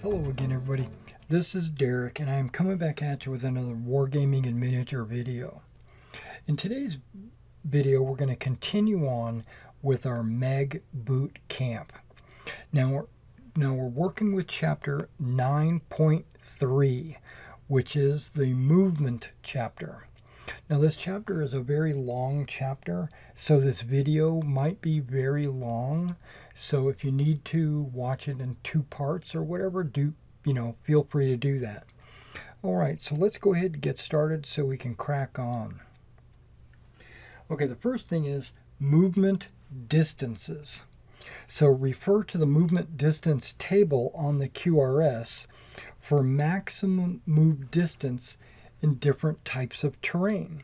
Hello again, everybody. This is Derek, and I'm coming back at you with another Wargaming and miniature video. In today's video, we're going to continue on with our MeG boot camp. Now we're working with chapter 9.3, which is the movement chapter. Now this chapter is a very long chapter, so this video might be very long. So if you need to watch it in 2 parts or whatever, feel free to do that. All right, so let's go ahead and get started so we can crack on. Okay, the first thing is movement distances. So refer to the movement distance table on the QRS for maximum move distance in different types of terrain.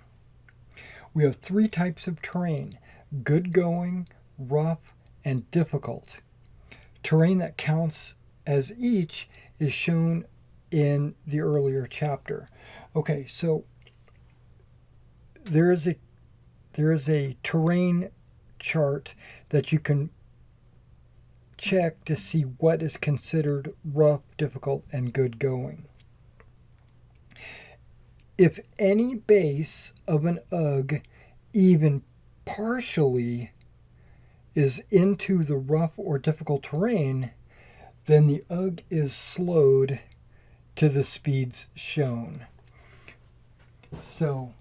We have 3 types of terrain: good going, rough, and difficult. Terrain that counts as each is shown in the earlier chapter. Okay, so there is a terrain chart that you can check to see what is considered rough, difficult, and good going. If any base of an UG even partially is into the rough or difficult terrain, then the UG is slowed to the speeds shown. So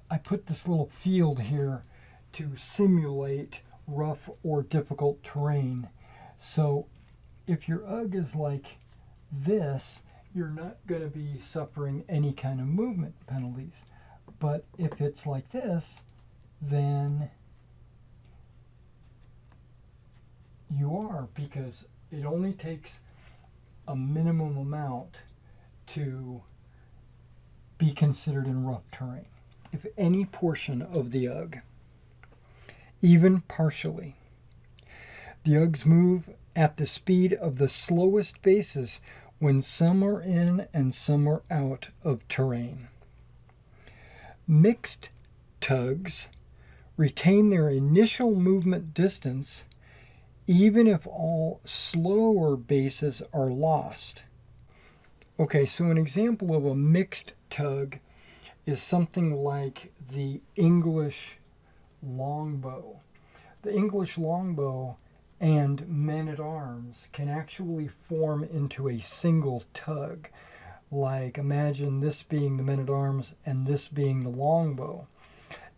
I put this little field here to simulate rough or difficult terrain. So if your UG is like this, you're not going to be suffering any kind of movement penalties. But if it's like this, then you are, because it only takes a minimum amount to be considered in rough terrain. If any portion of the UG, even partially. The UGs move at the speed of the slowest bases when some are in and some are out of terrain. Mixed tugs retain their initial movement distance even if all slower bases are lost. Okay, so an example of a mixed tug is something like the English longbow. The English longbow and men-at-arms can actually form into a single tug. Like, imagine this being the men-at-arms and this being the longbow,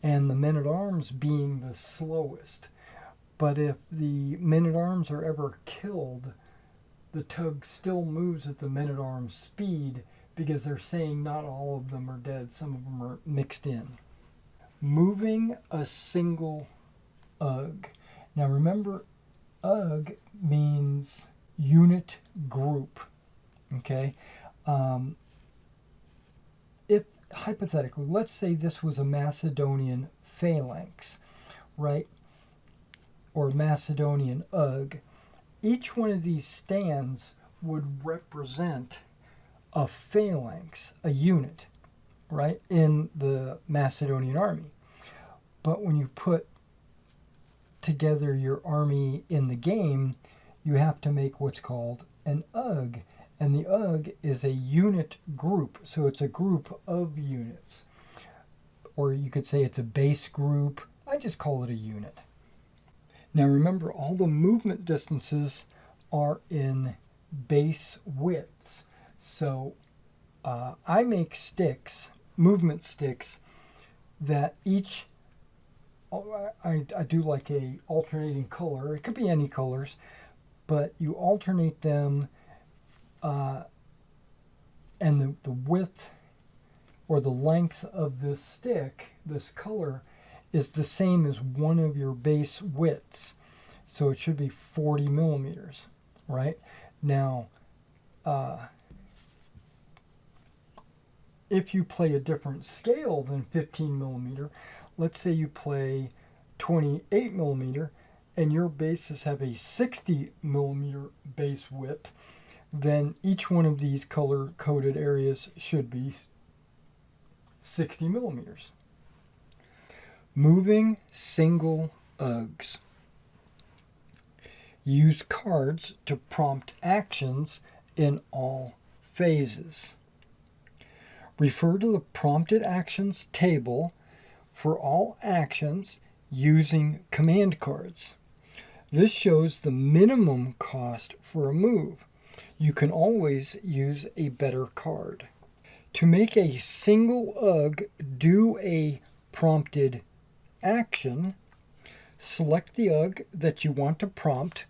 and the men-at-arms being the slowest. But if the men-at-arms are ever killed, the tug still moves at the men-at-arms speed, because they're saying not all of them are dead, some of them are mixed in. Moving a single UG. Now remember, UG means unit group, okay? If, hypothetically, let's say this was a Macedonian phalanx, right? Or Macedonian UG. Each one of these stands would represent a phalanx, a unit, right, in the Macedonian army. But when you put together your army in the game, you have to make what's called an UG. And the UG is a unit group, so it's a group of units. Or you could say it's a base group. I just call it a unit. Now remember, all the movement distances are in base widths. So I make sticks, movement sticks, that each, I do like a alternating color. It could be any colors, but you alternate them, and the width or the length of this stick, this color, is the same as one of your base widths. So it should be 40 millimeters, right? Now, if you play a different scale than 15 millimeter, let's say you play 28 millimeter and your bases have a 60 millimeter base width, then each one of these color-coded areas should be 60 millimeters. Moving single UGs. Use cards to prompt actions in all phases. Refer to the prompted actions table for all actions using command cards. This shows the minimum cost for a move. You can always use a better card. To make a single UG do a prompted action, select the UG that you want to prompt,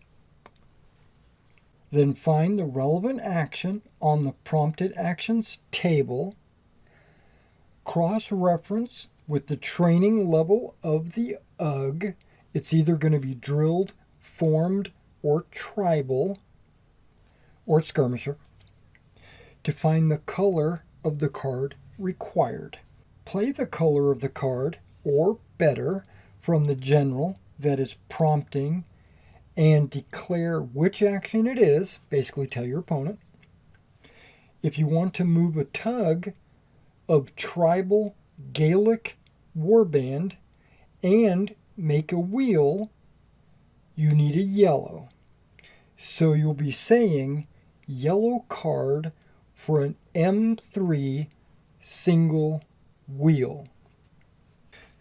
then find the relevant action on the prompted actions table, cross-reference with the training level of the UG. It's either going to be drilled, formed, or tribal, or skirmisher, to find the color of the card required. Play the color of the card, or better, from the general that is prompting, and declare which action it is. Basically tell your opponent. If you want to move a tug of tribal Gaelic warband and make a wheel, you need a yellow. So you'll be saying yellow card for an M3 single wheel.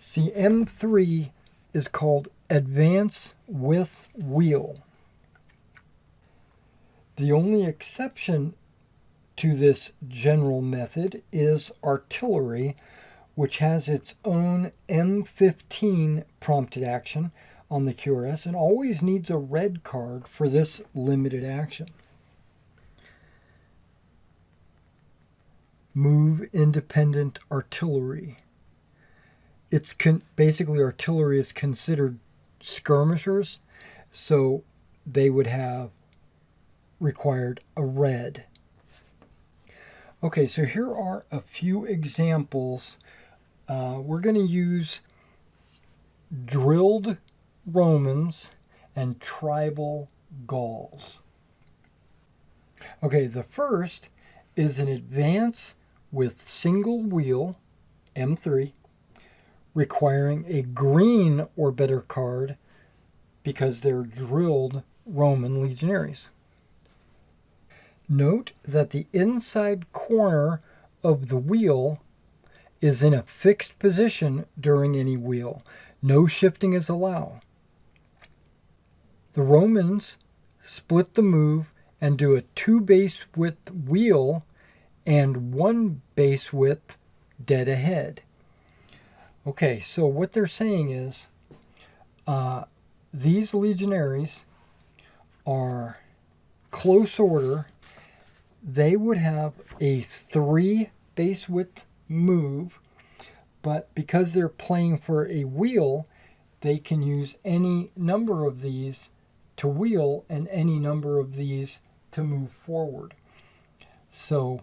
See, M3 is called Advance with Wheel. The only exception to this general method is artillery, which has its own M15 prompted action on the QRS and always needs a red card for this limited action. Move independent artillery. It's basically artillery is considered skirmishers, so they would have required a red. Okay, so here are a few examples. We're going to use drilled Romans and tribal Gauls. Okay, the first is an advance with single wheel, M3, requiring a green or better card because they're drilled Roman legionaries. Note that the inside corner of the wheel is in a fixed position during any wheel. No shifting is allowed. The Romans split the move and do a 2 base width wheel and 1 base width dead ahead. Okay, so what they're saying is these legionaries are close order. They would have a 3 base width move, but because they're playing for a wheel, they can use any number of these to wheel and any number of these to move forward. So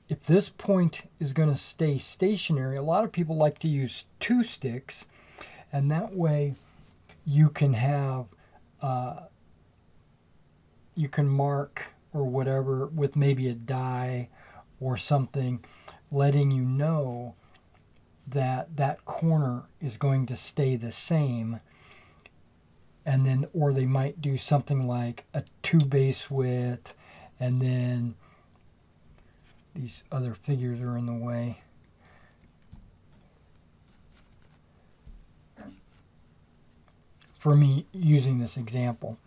if this point is going to stay stationary, a lot of people like to use 2 sticks, and that way you can have you can mark or whatever with maybe a die or something, letting you know that that corner is going to stay the same. And then, or they might do something like a 2 base width, and then these other figures are in the way. For me, using this example.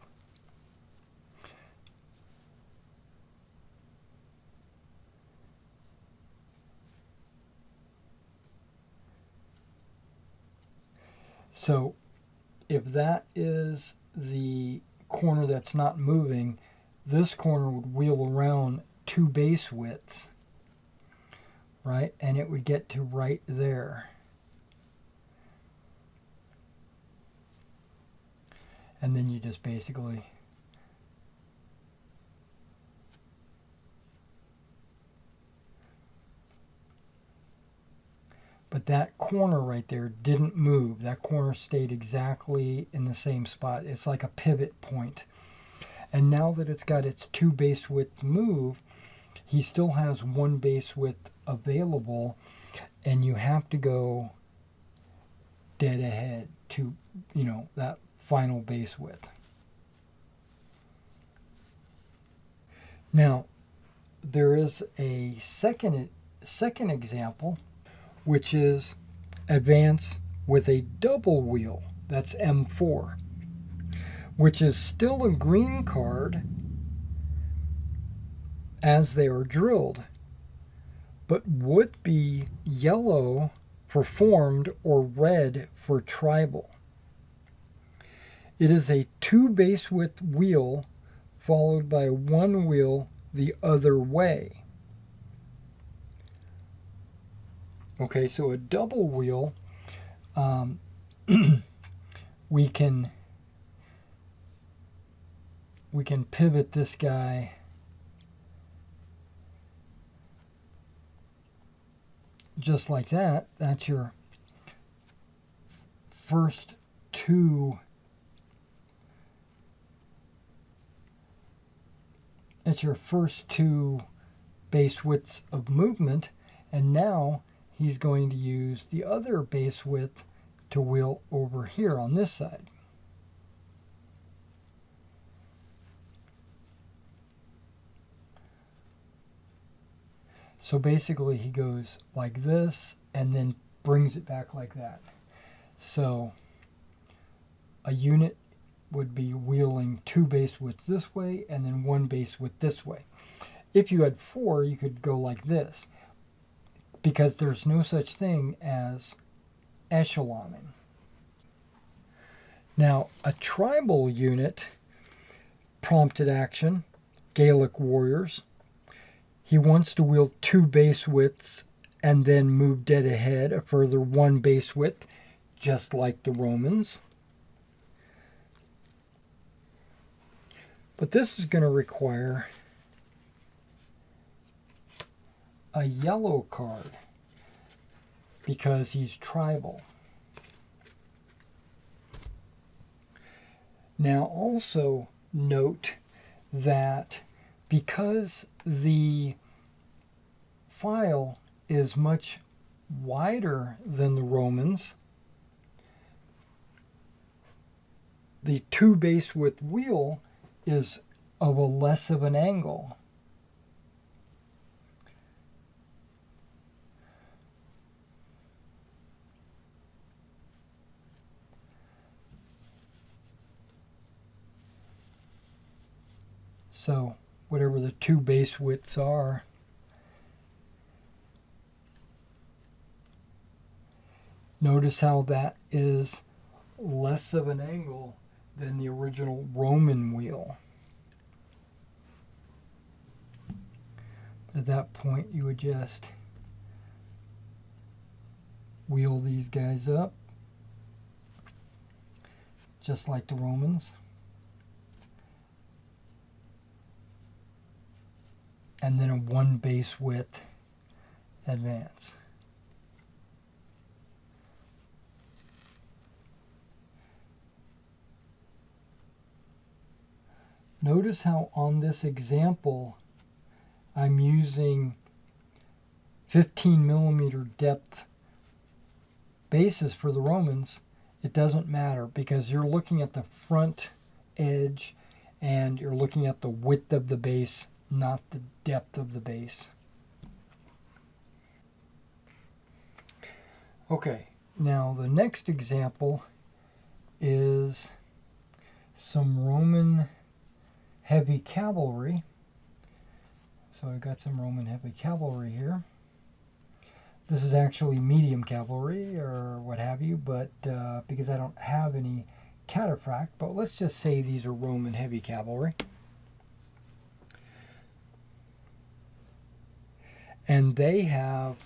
So if that is the corner that's not moving, this corner would wheel around 2 base widths, right? And it would get to right there. And then you just basically but that corner right there didn't move. That corner stayed exactly in the same spot. It's like a pivot point. And now that it's got its 2 base width move, he still has 1 base width available, and you have to go dead ahead to, that final base width. Now, there is a second example, which is advance with a double wheel. That's M4, which is still a green card as they are drilled, but would be yellow for formed or red for tribal. It is a 2 base width wheel followed by 1 wheel the other way. Okay, so a double wheel, we can pivot this guy just like that. That's your first two. That's your first 2 base widths of movement, and now he's going to use the other base width to wheel over here on this side. So basically he goes like this and then brings it back like that. So a unit would be wheeling 2 base widths this way and then 1 base width this way. If you had 4, you could go like this, because there's no such thing as echeloning. Now, a tribal unit, prompted action, Gaelic warriors, he wants to wheel 2 base widths and then move dead ahead a further 1 base width, just like the Romans. But this is going to require a yellow card because he's tribal. Now also note that because the file is much wider than the Romans, the 2 base width wheel is of a less of an angle. So whatever the 2 base widths are, notice how that is less of an angle than the original Roman wheel. At that point, you would just wheel these guys up, just like the Romans. And then a 1 base width advance. Notice how on this example I'm using 15 millimeter depth bases for the Romans. It doesn't matter because you're looking at the front edge and you're looking at the width of the base, not the depth of the base. Okay, now the next example is some Roman heavy cavalry. So I've got some Roman heavy cavalry here. This is actually medium cavalry or what have you, but because I don't have any cataphract, but let's just say these are Roman heavy cavalry. And they have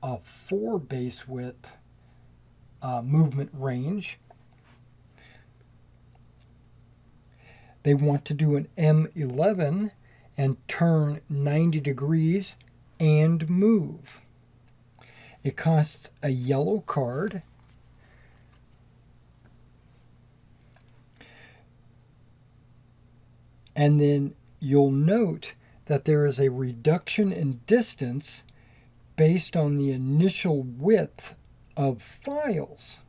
a 4 base width movement range. They want to do an M11 and turn 90 degrees and move. It costs a yellow card. And then you'll note that there is a reduction in distance based on the initial width of files.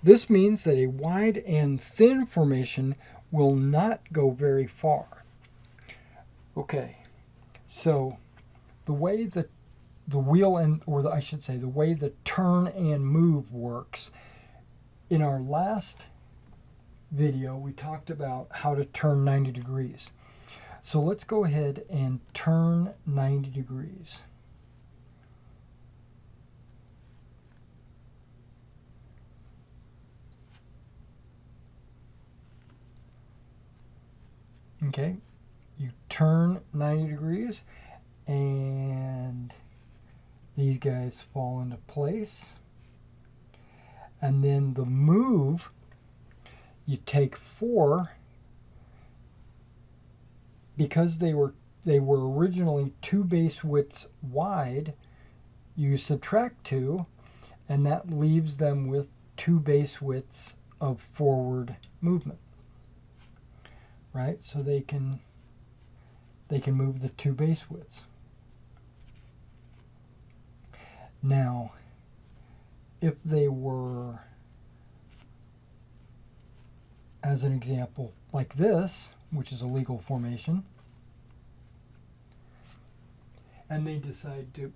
This means that a wide and thin formation will not go very far. Okay, so the way that the wheel I should say, the way the turn and move works, in our last video, we talked about how to turn 90 degrees. So let's go ahead and turn 90 degrees. Okay, you turn 90 degrees and these guys fall into place. And then the move, you take 4, because they were originally 2 base widths wide, you subtract 2, and that leaves them with 2 base widths of forward movement. Right? So they can move the 2 base widths. Now, if they were, as an example, like this, which is a legal formation, and they decide to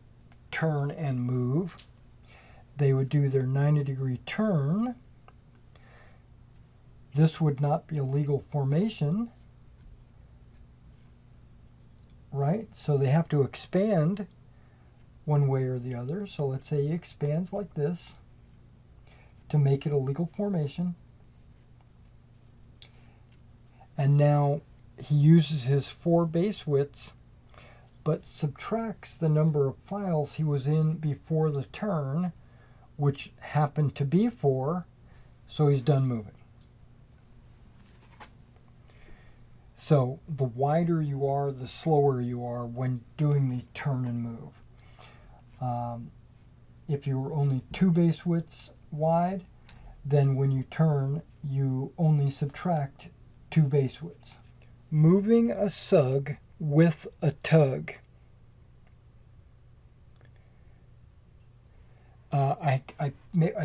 turn and move, they would do their 90-degree turn. This would not be a legal formation, right? So they have to expand one way or the other. So let's say he expands like this to make it a legal formation. And now he uses his 4 base widths, but subtracts the number of files he was in before the turn, which happened to be 4, so he's done moving. So the wider you are, the slower you are when doing the turn and move. If you were only 2 base widths wide, then when you turn, you only subtract 2 base widths. Moving a SUG with a tug. I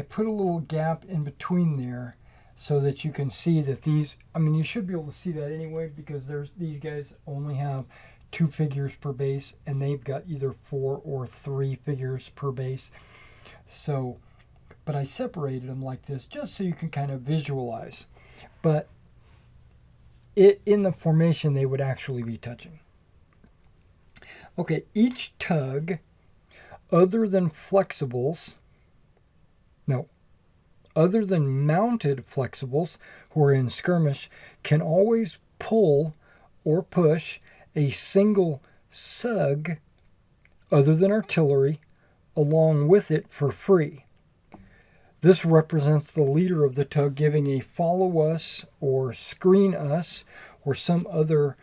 put a little gap in between there so that you can see that these, I mean, you should be able to see that anyway, because these guys only have 2 figures per base, and they've got either 4 or 3 figures per base. So, but I separated them like this just so you can kind of visualize. But in the formation, they would actually be touching. Okay, each tug, other than mounted flexibles who are in skirmish, can always pull or push a single SUG, other than artillery, along with it for free. This represents the leader of the tug giving a follow us or screen us or some other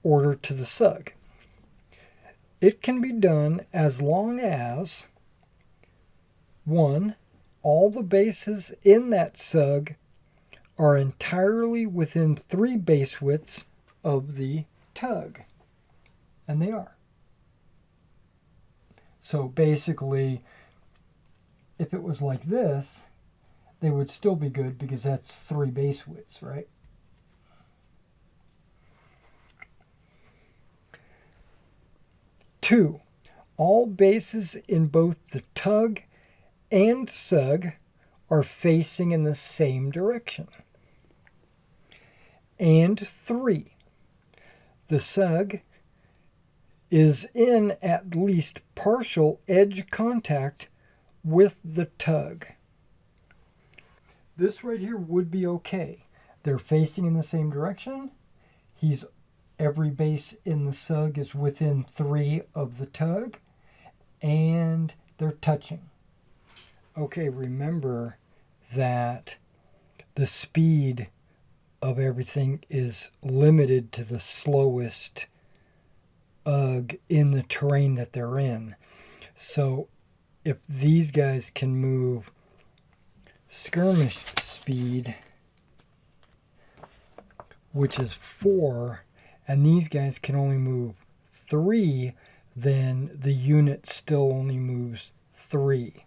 order to the SUG. It can be done as long as 1. All the bases in that SUG are entirely within 3 base widths of the tug. And they are. So basically, if it was like this, they would still be good because that's 3 base widths, right? Two, all bases in both the tug and SUG are facing in the same direction. And 3, the SUG is in at least partial edge contact with the tug. This right here would be okay. They're facing in the same direction. Every base in the SUG is within 3 of the tug, and they're touching. Okay, remember that the speed of everything is limited to the slowest UG in the terrain that they're in. So if these guys can move skirmish speed, which is 4, and these guys can only move 3, then the unit still only moves 3.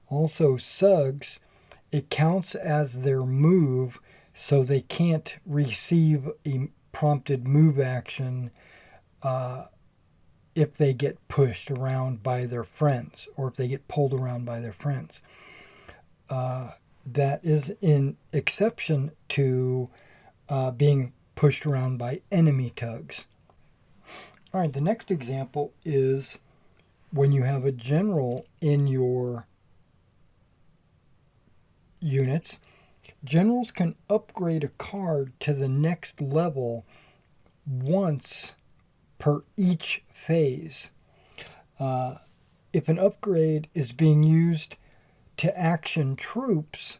Also, SUGs, it counts as their move, so they can't receive a prompted move action if they get pushed around by their friends or if they get pulled around by their friends. That is an exception to being pushed around by enemy tugs. All right, the next example is when you have a general in your units. Generals can upgrade a card to the next level once per each phase. If an upgrade is being used to action troops,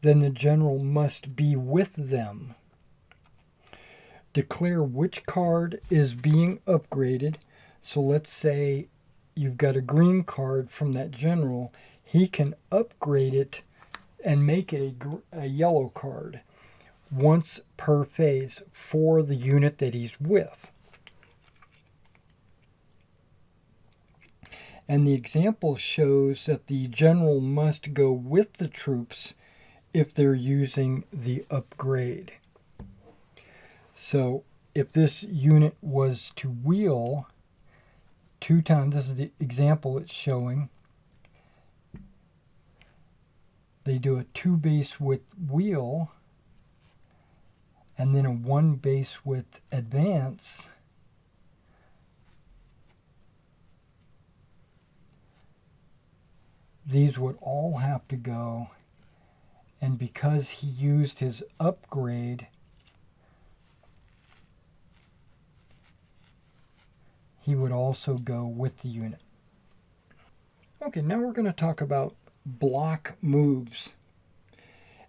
then the general must be with them. Declare which card is being upgraded. So let's say you've got a green card from that general. He can upgrade it and make it a yellow card once per phase for the unit that he's with. And the example shows that the general must go with the troops if they're using the upgrade. So if this unit was to wheel 2 times, this is the example it's showing. They do a 2 base width wheel and then a 1 base width advance. These would all have to go, and because he used his upgrade, he would also go with the unit. Okay, now we're going to talk about block moves.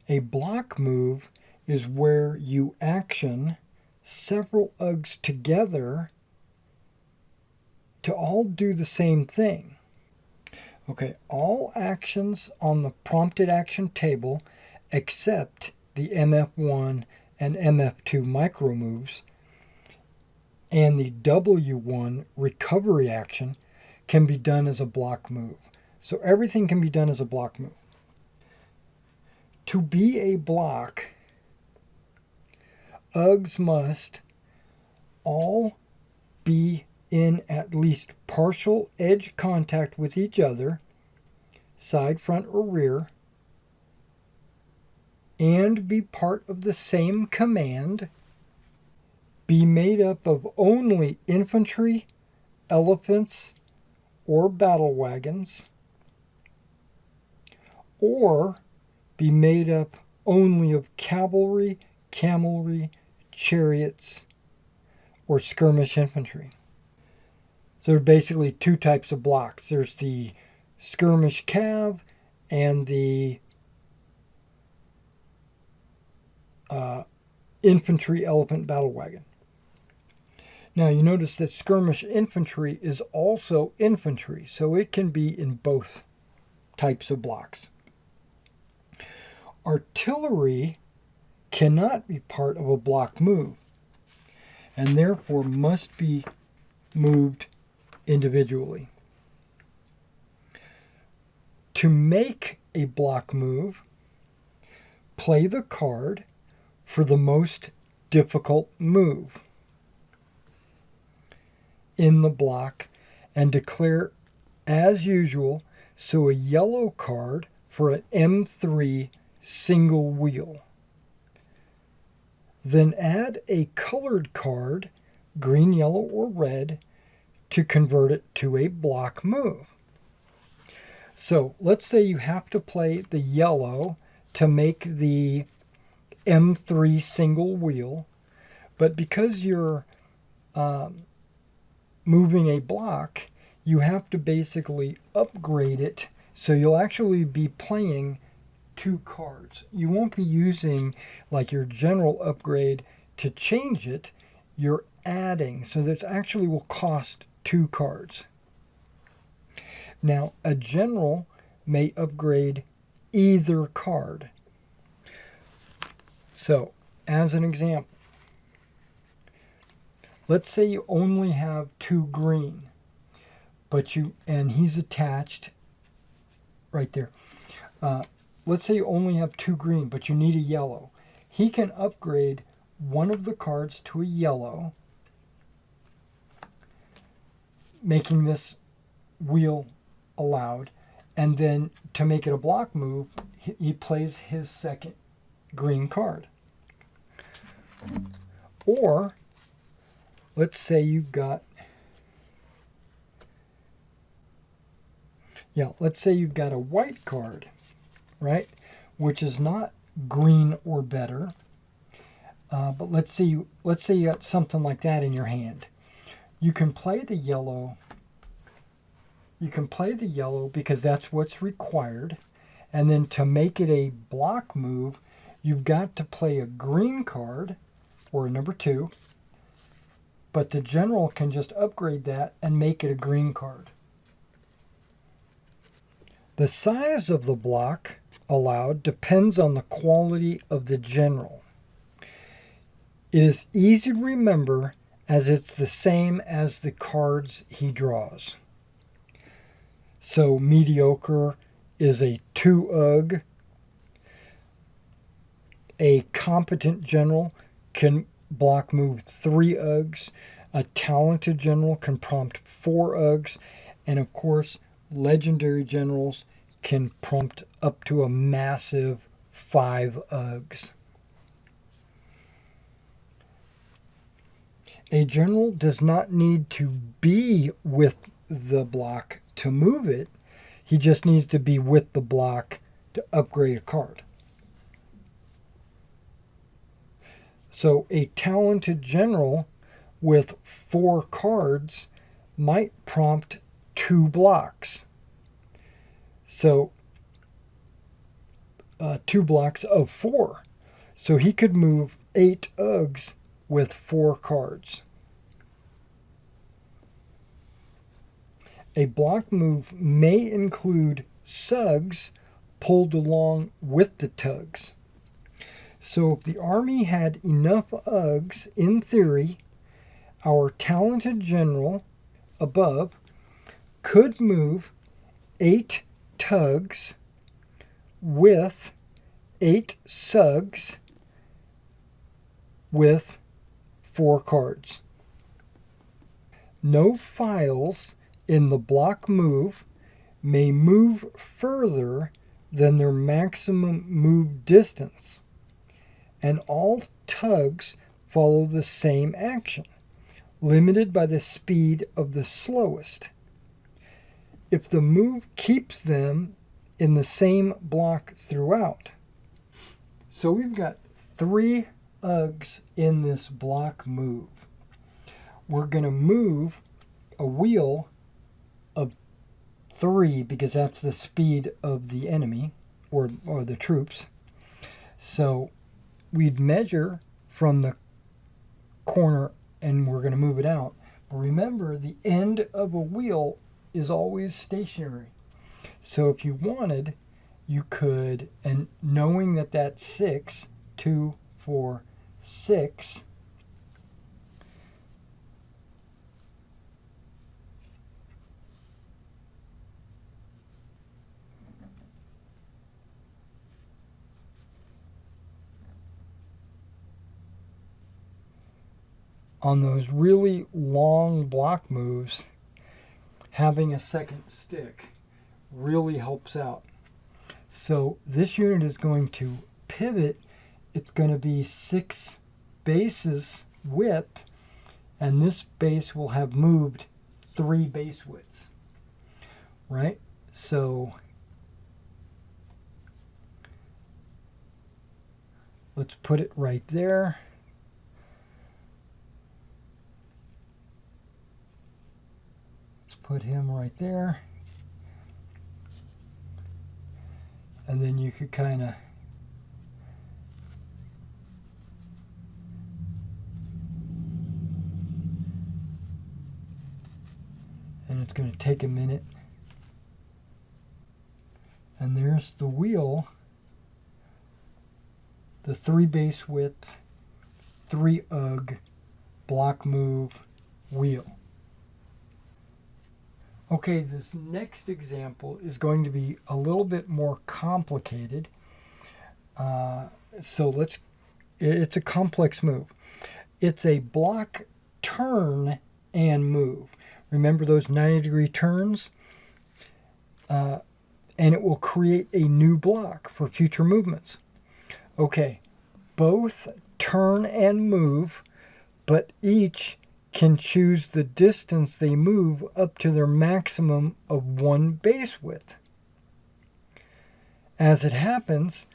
A block move is where you action several UGs together to all do the same thing. Okay, all actions on the prompted action table except the MF1 and MF2 micro moves and the W1 recovery action can be done as a block move. So everything can be done as a block move. To be a block, UGs must all be in at least partial edge contact with each other, side, front, or rear, and be part of the same command, be made up of only infantry, elephants, or battle wagons, or be made up only of cavalry, chariots, or skirmish infantry. So there are basically 2 types of blocks. There's the skirmish cav and the infantry elephant battle wagon. Now you notice that skirmish infantry is also infantry, so it can be in both types of blocks. Artillery cannot be part of a block move and therefore must be moved individually. To make a block move, play the card for the most difficult move in the block and declare as usual, so a yellow card for an M3 single wheel. Then add a colored card, green, yellow, or red, to convert it to a block move. So let's say you have to play the yellow to make the M3 single wheel, but because you're moving a block, you have to basically upgrade it, so you'll actually be playing 2 cards. You won't be using like your general upgrade to change it, you're adding, so this actually will cost 2 cards. Now, a general may upgrade either card. So, as an example, let's say you only have 2 green, and he's attached right there. Let's say you only have 2 green, but you need a yellow. He can upgrade one of the cards to a yellow, making this wheel allowed. And then to make it a block move, he plays his second green card. Or let's say you've got, let's say you've got a white card, right? Which is not green or better. But let's say you got something like that in your hand. You can play the yellow. You can play the yellow because that's what's required. And then to make it a block move, you've got to play a green card or a number 2. But the general can just upgrade that and make it a green card. The size of the block allowed depends on the quality of the general. It is easy to remember as it's the same as the cards he draws. So mediocre is a 2 UG. A competent general can block move 3 UGs. A talented general can prompt 4 UGs. And of course, legendary generals can prompt up to a massive 5 UGs. A general does not need to be with the block to move it. He just needs to be with the block to upgrade a card. So a talented general with 4 cards might prompt 2 blocks. So 2 blocks of 4. So he could move 8 UGs with 4 cards. A block move may include sugs pulled along with the tugs. So if the army had enough UGs, in theory, our talented general above could move 8 tugs with 8 sugs with 4 cards. No files in the block move may move further than their maximum move distance, and all tugs follow the same action, limited by the speed of the slowest. If the move keeps them in the same block throughout. So we've got 3 UGs in this block move. We're going to move a wheel of 3 because that's the speed of the enemy or the troops. So we'd measure from the corner and we're going to move it out. But remember, the end of a wheel is always stationary. So if you wanted, you could, and knowing that that's 6, 2, 4, 6, on those really long block moves, having a second stick really helps out. So this unit is going to pivot. It's going to be 6 bases width, and this base will have moved 3 base widths, right? So let's put it right there. Put him right there. And then you could kind of and it's going to take a minute. And there's the wheel, the 3 base width, 3 UG block move wheel. Okay, this next example is going to be a little bit more complicated. It's a complex move. It's a block, turn, and move. Remember those 90-degree turns? And it will create a new block for future movements. Okay, both turn and move, but each can choose the distance they move up to their maximum of 1 base width. As it happens,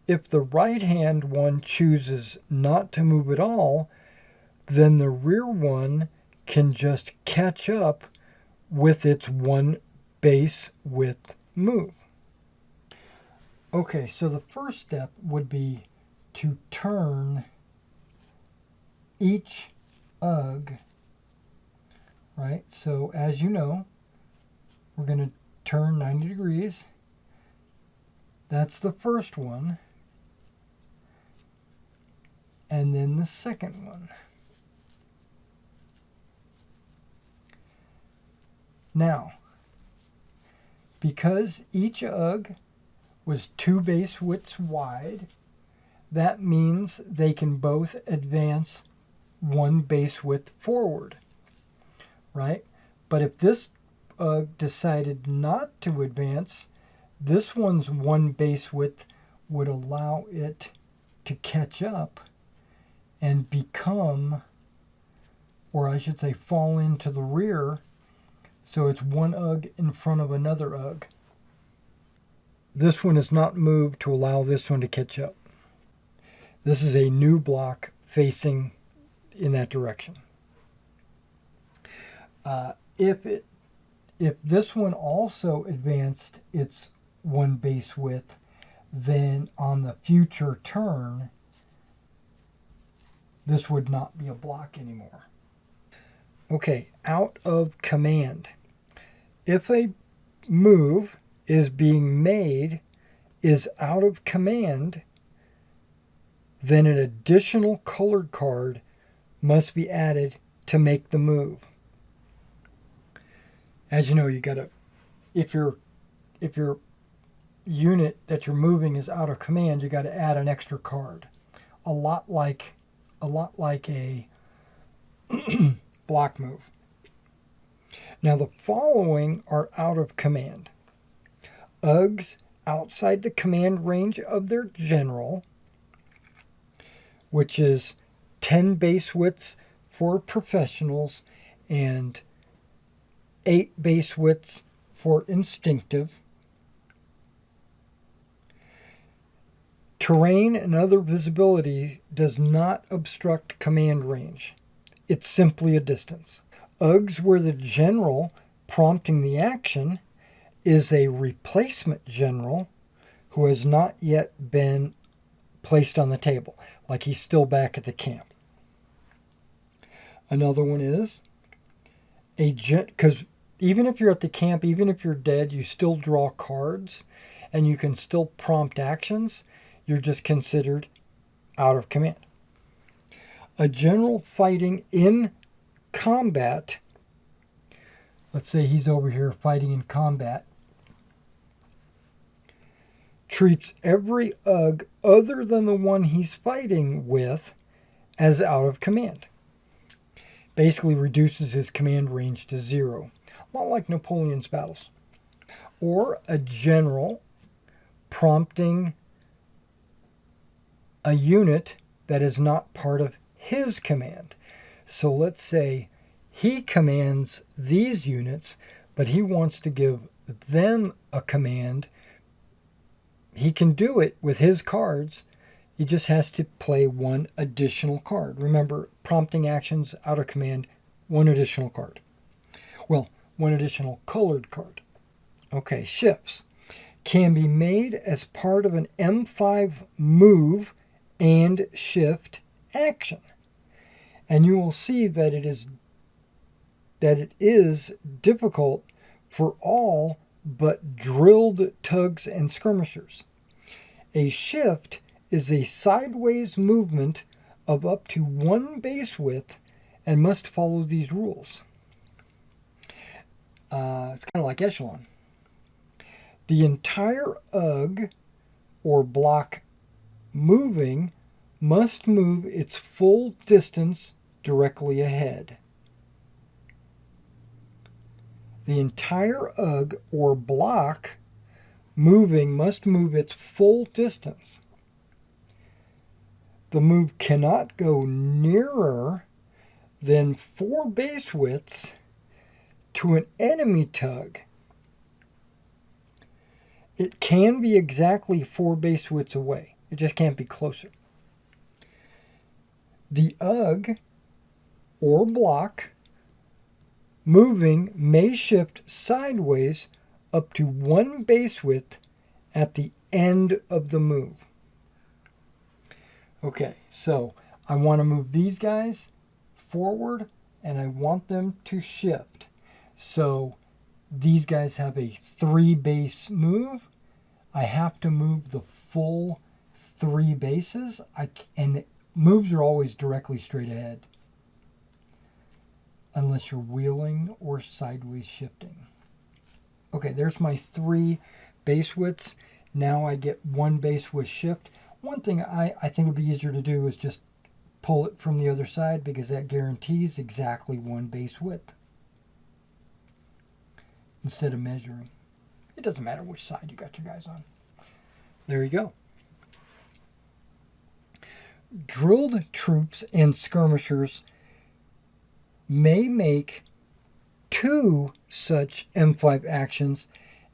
if the right-hand one chooses not to move at all, then the rear one can just catch up with its 1 base width move. Okay, so the first step would be to turn each UG, right? So as you know, we're going to turn 90 degrees. That's the first one. And then the second one. Now, because each UG was 2 base widths wide, that means they can both advance 1 base width forward, right? But if this UG decided not to advance, this one's 1 base width would allow it to catch up and become, or I should say fall into the rear, so it's 1 UG in front of another UG. This one is not moved to allow this one to catch up. This is a new block facing in that direction. If this one also advanced its 1 base width, then on the future turn, this would not be a block anymore. Okay, out of command. If a move is being made is out of command, then an additional colored card must be added to make the move. As you know, you gotta, if your unit that you're moving is out of command, you gotta add an extra card. A lot like a block move. Now the following are out of command. UGs outside the command range of their general, which is 10 base widths for professionals and 8 base widths for instinctive. Terrain and other visibility does not obstruct command range. It's simply a distance. UGs where the general prompting the action is a replacement general who has not yet been placed on the table, like he's still back at the camp. Another one is because even if you're at the camp, even if you're dead, you still draw cards and you can still prompt actions. You're just considered out of command. A general fighting in combat, let's say he's over here fighting in combat, treats every UG other than the one he's fighting with as out of command. Basically reduces his command range to 0. A lot like Napoleon's battles. Or a general prompting a unit that is not part of his command. So let's say he commands these units, but he wants to give them a command. He can do it with his cards. He just has to play 1 additional card. Remember, prompting actions out of command, 1 additional card. Well, 1 additional colored card. Okay, shifts can be made as part of an M5 move and shift action. And you will see that it is difficult for all but drilled tugs and skirmishers. A shift is a sideways movement of up to 1 base width and must follow these rules. It's kind of like echelon. The entire UG or block moving must move its full distance directly ahead. The entire UG or block moving must move its full distance. The move cannot go nearer than 4 base widths to an enemy tug. It can be exactly 4 base widths away. It just can't be closer. The UG or block moving may shift sideways up to 1 base width at the end of the move. Okay, so I want to move these guys forward and I want them to shift. So these guys have a 3 base move. I have to move the full 3 bases. And the moves are always directly straight ahead, unless you're wheeling or sideways shifting. Okay, there's my 3 base widths. Now I get 1 base width shift. One thing I think would be easier to do is just pull it from the other side, because that guarantees exactly 1 base width instead of measuring. It doesn't matter which side you got your guys on. There you go. Drilled troops and skirmishers may make 2 such M5 actions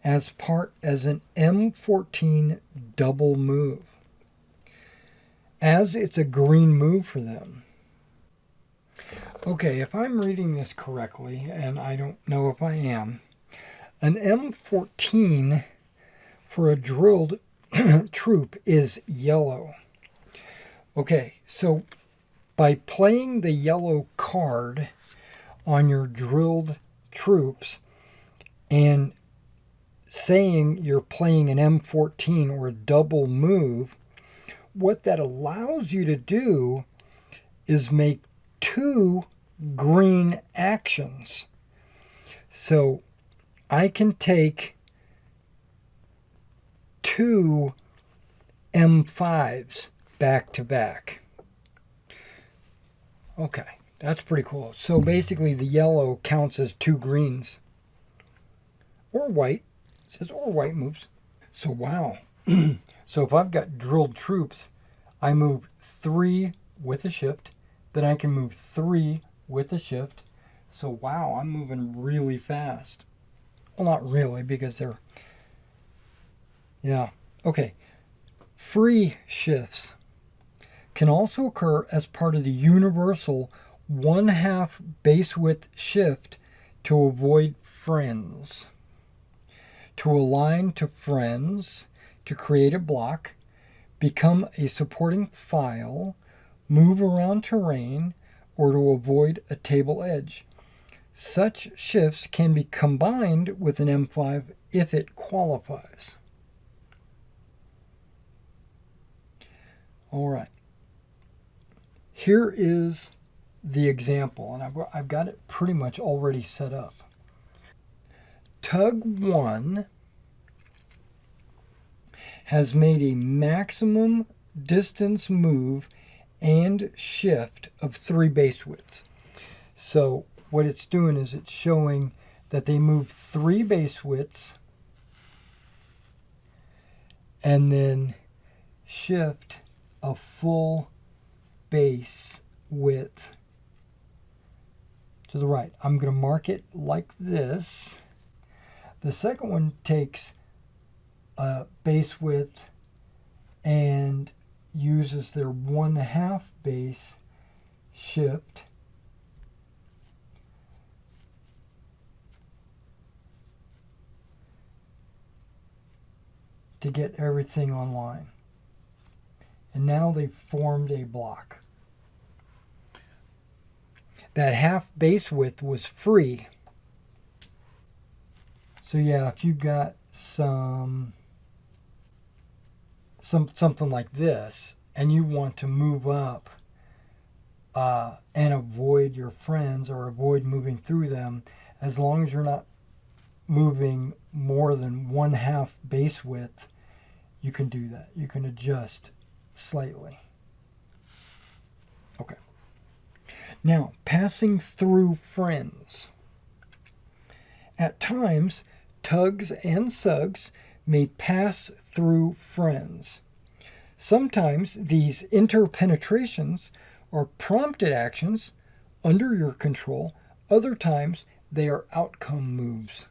as an M14 double move, as it's a green move for them. Okay, if I'm reading this correctly, and I don't know if I am, an M14 for a drilled troop is yellow. Okay, so by playing the yellow card on your drilled troops and saying you're playing an M14 or a double move, what that allows you to do is make 2 green actions. So I can take 2 M5s back to back. Okay, that's pretty cool. So basically the yellow counts as 2 greens. Or white. It says or white moves. So wow. So if I've got drilled troops, I move 3 with a shift. Then I can move 3 with a shift. So wow, I'm moving really fast. Well, not really, because they're... Yeah. Okay. Free shifts can also occur as part of the universal 1/2 base width shift to avoid friends. To align to friends, to create a block, become a supporting file, move around terrain, or to avoid a table edge. Such shifts can be combined with an M5 if it qualifies. All right. Here is the example, and I've got it pretty much already set up. Tug 1 has made a maximum distance move and shift of 3 base widths. So what it's doing is it's showing that they move 3 base widths and then shift a full base width to the right. I'm going to mark it like this. The second one takes a base width and uses their 1/2 base shift to get everything online. And now they've formed a block. That 1/2 base width was free. So yeah, if you've got something like this, and you want to move up and avoid your friends or avoid moving through them, as long as you're not moving more than 1/2 base width, you can do that. You can adjust slightly. Okay. Now, passing through friends. At times, tugs and sugs may pass through friends. Sometimes these interpenetrations are prompted actions under your control. Other times they are outcome moves.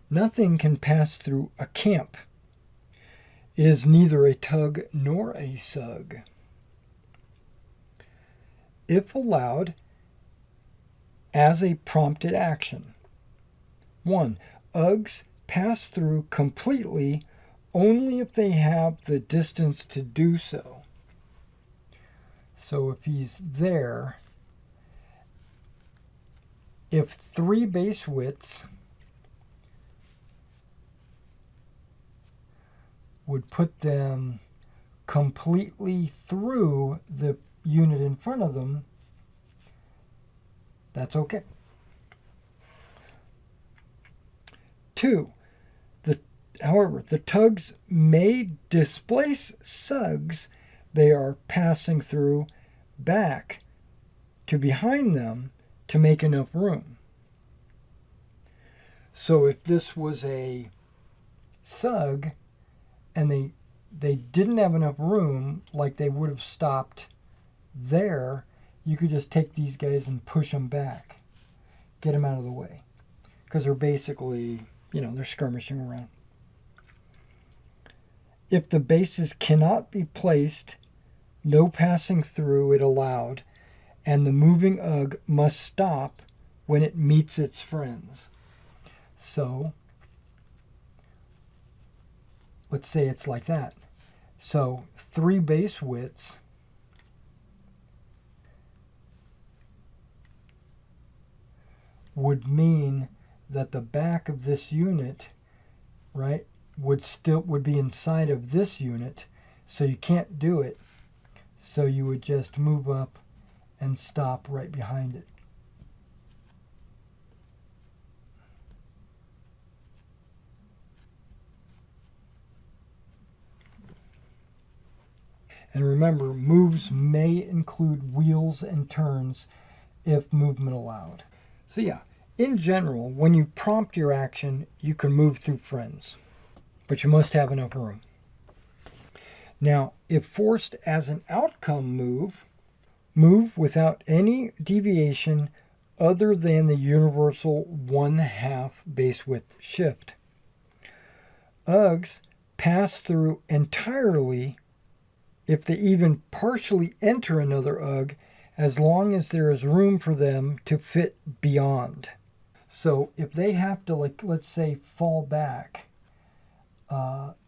Nothing can pass through a camp. It is neither a tug nor a sug. If allowed as a prompted action. 1. Ugs pass through completely only if they have the distance to do so. So if he's there, if 3 base widths would put them completely through the unit in front of them, that's okay. 2. However, the tugs may displace sugs they are passing through back to behind them to make enough room. So if this was a sug and they didn't have enough room, like they would have stopped there, you could just take these guys and push them back, get them out of the way, because they're basically, they're skirmishing around. If the bases cannot be placed, no passing through it allowed, and the moving UG must stop when it meets its friends. So, let's say it's like that. So, 3 base widths would mean that the back of this unit, right, would be inside of this unit, so you can't do it. So you would just move up and stop right behind it. And remember, moves may include wheels and turns if movement allowed. So yeah, in general, when you prompt your action, you can move through friends, but you must have enough room. Now, if forced as an outcome move without any deviation other than the universal 1/2 base width shift. UGs pass through entirely if they even partially enter another UG, as long as there is room for them to fit beyond. So if they have to, let's say, fall back,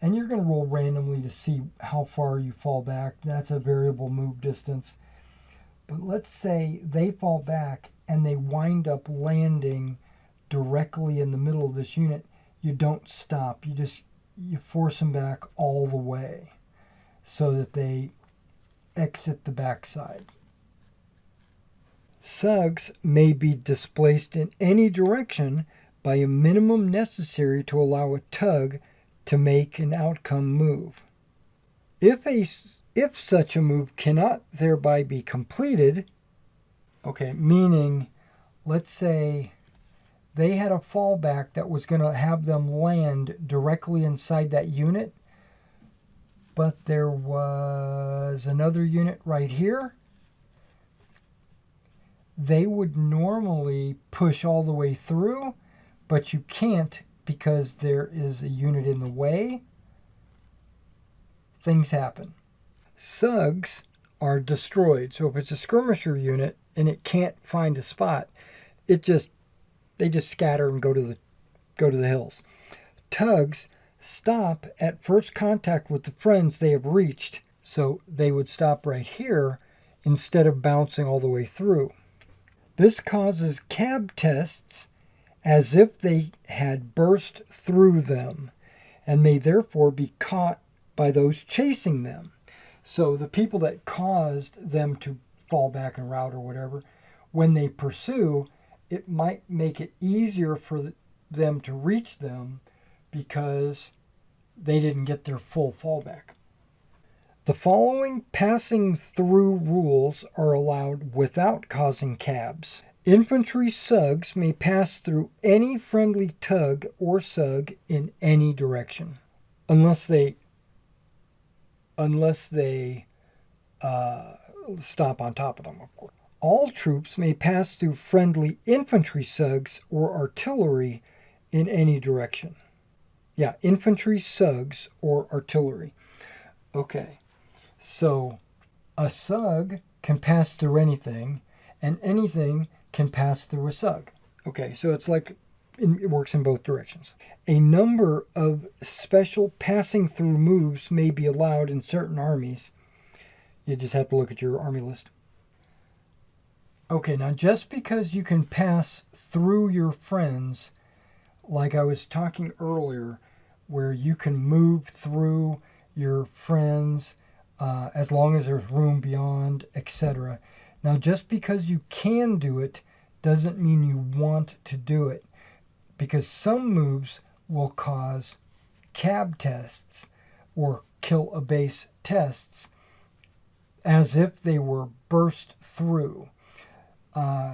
and you're going to roll randomly to see how far you fall back. That's a variable move distance. But let's say they fall back and they wind up landing directly in the middle of this unit. You don't stop. You force them back all the way so that they exit the backside. Sugs may be displaced in any direction by a minimum necessary to allow a tug to make an outcome move. If such a move cannot thereby be completed, meaning, let's say they had a fallback that was going to have them land directly inside that unit, but there was another unit right here, they would normally push all the way through, but you can't because there is a unit in the way. Things happen. Sugs are destroyed. So if it's a skirmisher unit and it can't find a spot, they just scatter and go to the hills. Tugs stop at first contact with the friends they have reached, so they would stop right here instead of bouncing all the way through. This causes cab tests as if they had burst through them and may therefore be caught by those chasing them. So the people that caused them to fall back and rout or whatever, when they pursue, it might make it easier for them to reach them because they didn't get their full fallback. The following passing through rules are allowed without causing cabs. Infantry SUGs may pass through any friendly tug or SUG in any direction, unless they stop on top of them, of course. All troops may pass through friendly infantry SUGs or artillery in any direction. Yeah, infantry SUGs or artillery. Okay, so a SUG can pass through anything, and anything can pass through a SUG. Okay, so it's like it works in both directions. A number of special passing through moves may be allowed in certain armies. You just have to look at your army list. Okay, now just because you can pass through your friends, like I was talking earlier, where you can move through your friends as long as there's room beyond, etc. Now, just because you can do it doesn't mean you want to do it, because some moves will cause cab tests or kill a base tests as if they were burst through.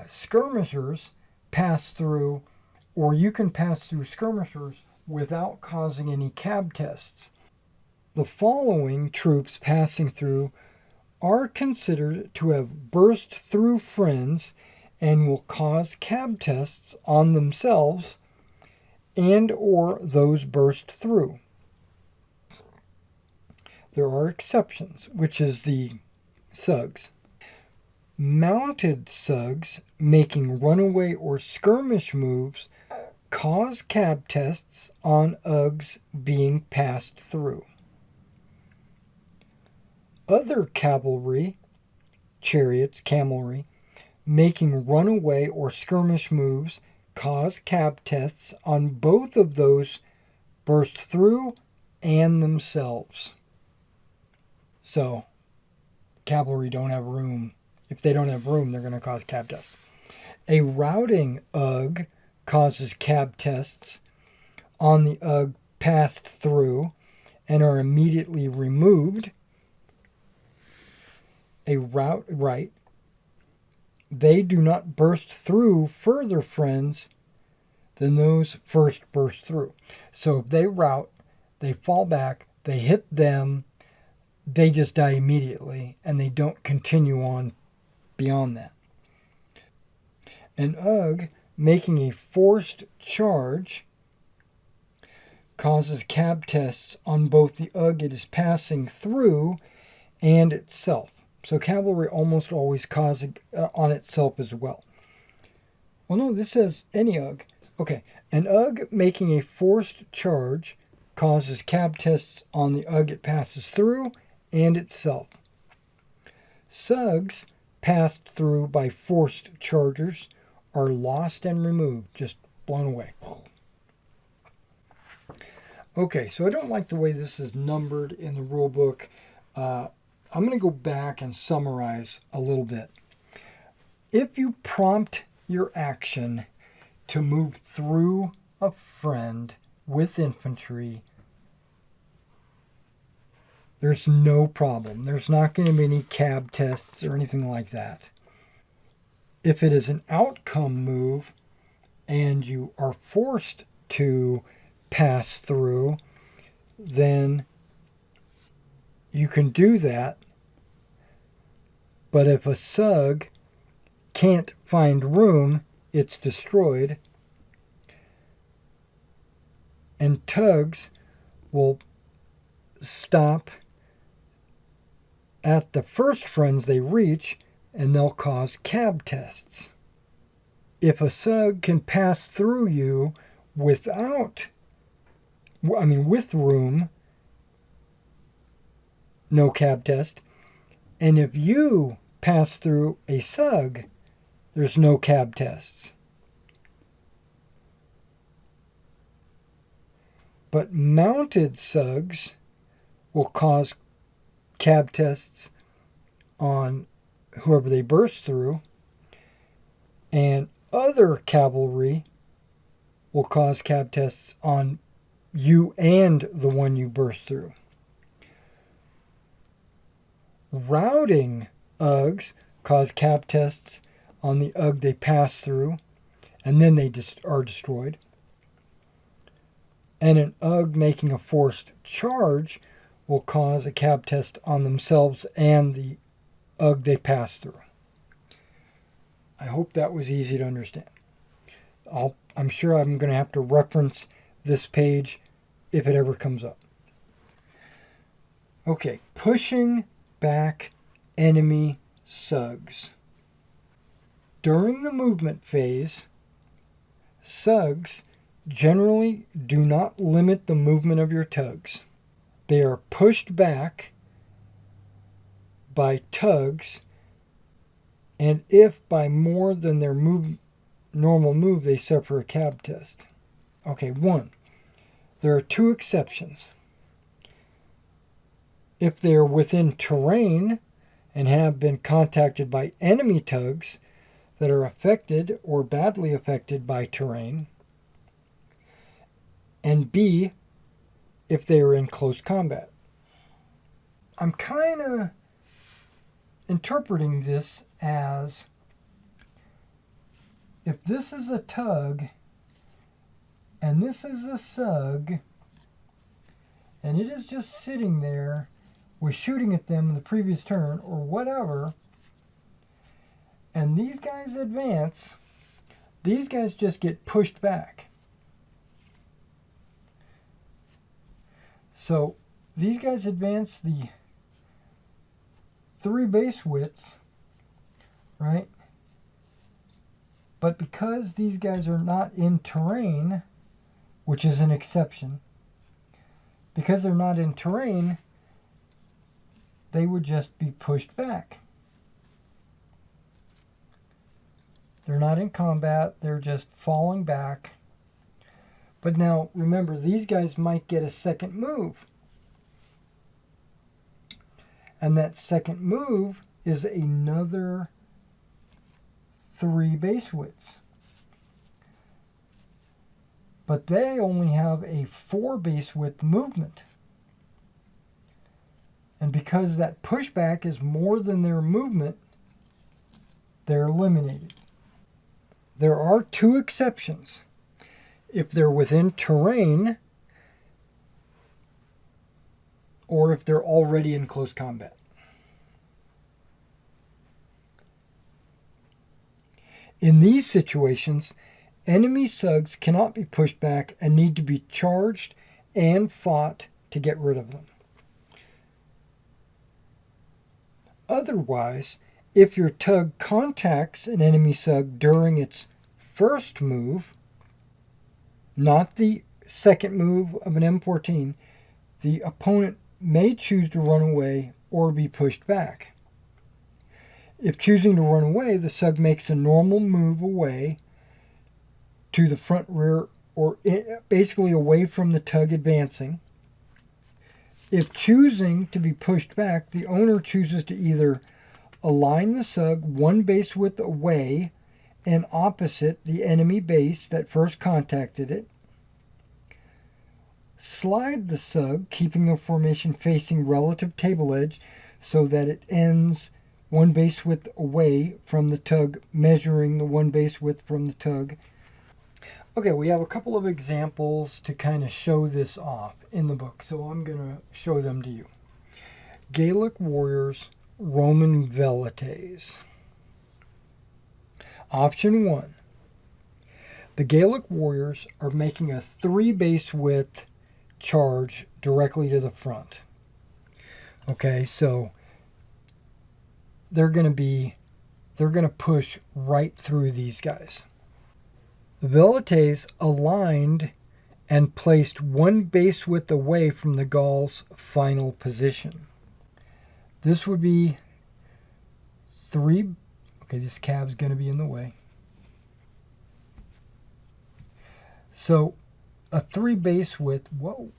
Skirmishers pass through, or you can pass through skirmishers without causing any cab tests. The following troops passing through are considered to have burst through friends and will cause cab tests on themselves and or those burst through. There are exceptions, which is the SUGs. Mounted SUGs making runaway or skirmish moves cause cab tests on UGs being passed through. Other cavalry, chariots, camelry, making runaway or skirmish moves cause cab tests on both of those burst through and themselves. So, cavalry don't have room. If they don't have room, they're going to cause cab tests. A routing UG causes cab tests on the UG passed through and are immediately removed. A rout right. They do not burst through further friends than those first burst through. So if they rout, they fall back, they hit them, they just die immediately, and they don't continue on beyond that. An UG making a forced charge causes cab tests on both the UG it is passing through and itself. So cavalry almost always cause on itself as well. Well, no, this says any UG. Okay, an UG making a forced charge causes cab tests on the UG it passes through and itself. SUGs passed through by forced chargers are lost and removed, just blown away. Okay, so I don't like the way this is numbered in the rule book. I'm going to go back and summarize a little bit. If you prompt your action to move through a friend with infantry, there's no problem. There's not going to be any cab tests or anything like that. If it is an outcome move and you are forced to pass through, then you can do that. But if a SUG can't find room, it's destroyed. And tugs will stop at the first friends they reach, and they'll cause cab tests. If a SUG can pass through you with room, no cab test. And if you pass through a SUG, there's no cab tests. But mounted SUGs will cause cab tests on whoever they burst through, and other cavalry will cause cab tests on you and the one you burst through. Routing UGs cause cab tests on the UG they pass through, and then they are destroyed. And an UG making a forced charge will cause a cab test on themselves and the UG they pass through. I hope that was easy to understand. I'm sure I'm going to have to reference this page if it ever comes up. Okay, pushing back enemy SUGs. During the movement phase, SUGs generally do not limit the movement of your tugs. They are pushed back by tugs, and if by more than their normal move, they suffer a cab test. Okay, 1. There are 2 exceptions. If they are within terrain and have been contacted by enemy tugs that are affected or badly affected by terrain, and B, if they are in close combat. I'm kind of interpreting this as if this is a tug and this is a SUG and it is just sitting there, we're shooting at them in the previous turn or whatever, and these guys advance, these guys just get pushed back. So these guys advance the 3 base widths, right? But because these guys are not in terrain, which is an exception, because they're not in terrain, they would just be pushed back. They're not in combat, they're just falling back. But now, remember, these guys might get a second move. And that second move is another 3 base widths. But they only have a 4 base width movement. And because that pushback is more than their movement, they're eliminated. There are 2 exceptions. If they're within terrain, or if they're already in close combat. In these situations, enemy SUGs cannot be pushed back and need to be charged and fought to get rid of them. Otherwise, if your tug contacts an enemy SUG during its first move, not the second move of an M14, the opponent may choose to run away or be pushed back. If choosing to run away, the SUG makes a normal move away to the front, rear, or basically away from the tug advancing. If choosing to be pushed back, the owner chooses to either align the SUG 1 base width away and opposite the enemy base that first contacted it, slide the SUG, keeping the formation facing relative table edge so that it ends 1 base width away from the tug, measuring the 1 base width from the tug. Okay, we have a couple of examples to kind of show this off in the book, so I'm going to show them to you. Gaelic Warriors, Roman Velites. Option 1. The Gaelic Warriors are making a 3 base width charge directly to the front. Okay, so they're going to push right through these guys. The Velites aligned and placed 1 base width away from the Gauls' final position. This would be 3. Okay, this cab's going to be in the way. So a 3 base width, whoa.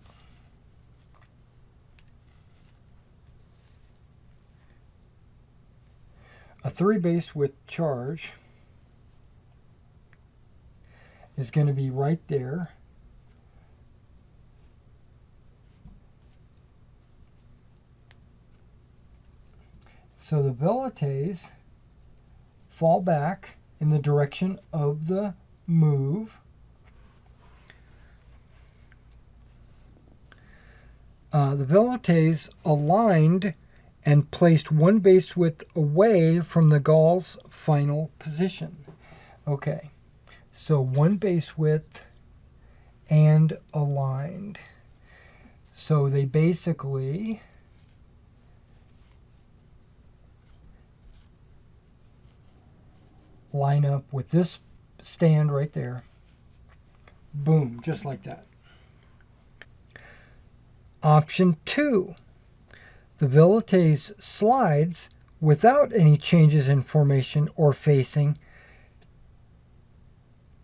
A 3 base width charge is going to be right there. So the Velites fall back in the direction of the move. The velites aligned and placed one base width away from the Gauls' final position. Okay, so one base width and aligned. So they basically line up with this stand right there. Boom, just like that. Option 2. The velites slides without any changes in formation or facing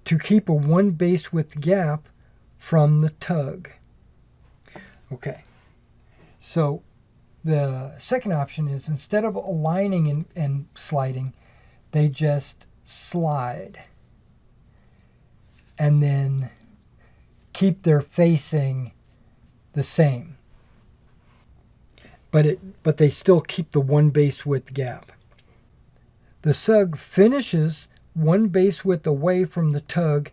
to keep a one base width gap from the tug. Okay, so the second option is instead of aligning and sliding, they just slide and then keep their facing the same. But they still keep the one base width gap. The sug finishes one base width away from the tug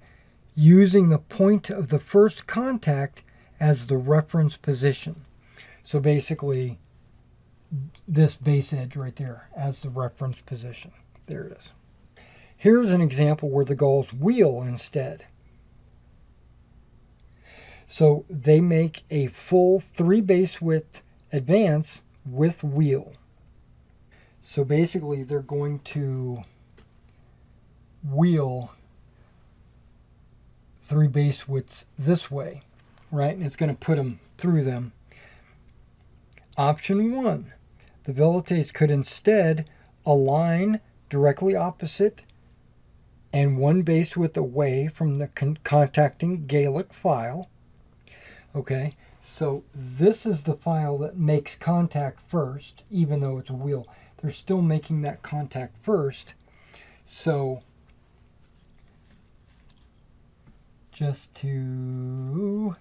using the point of the first contact as the reference position. So basically, this base edge right there as the reference position. There it is. Here's an example where the Gauls wheel instead. So they make a full 3 base width advance with wheel. So basically they're going to wheel 3 base widths this way, right? And it's going to put them through them. Option 1, the velites could instead align directly opposite and 1 base width away from the contacting Gaelic file. Okay, so this is the file that makes contact first, even though it's a wheel. They're still making that contact first. So just to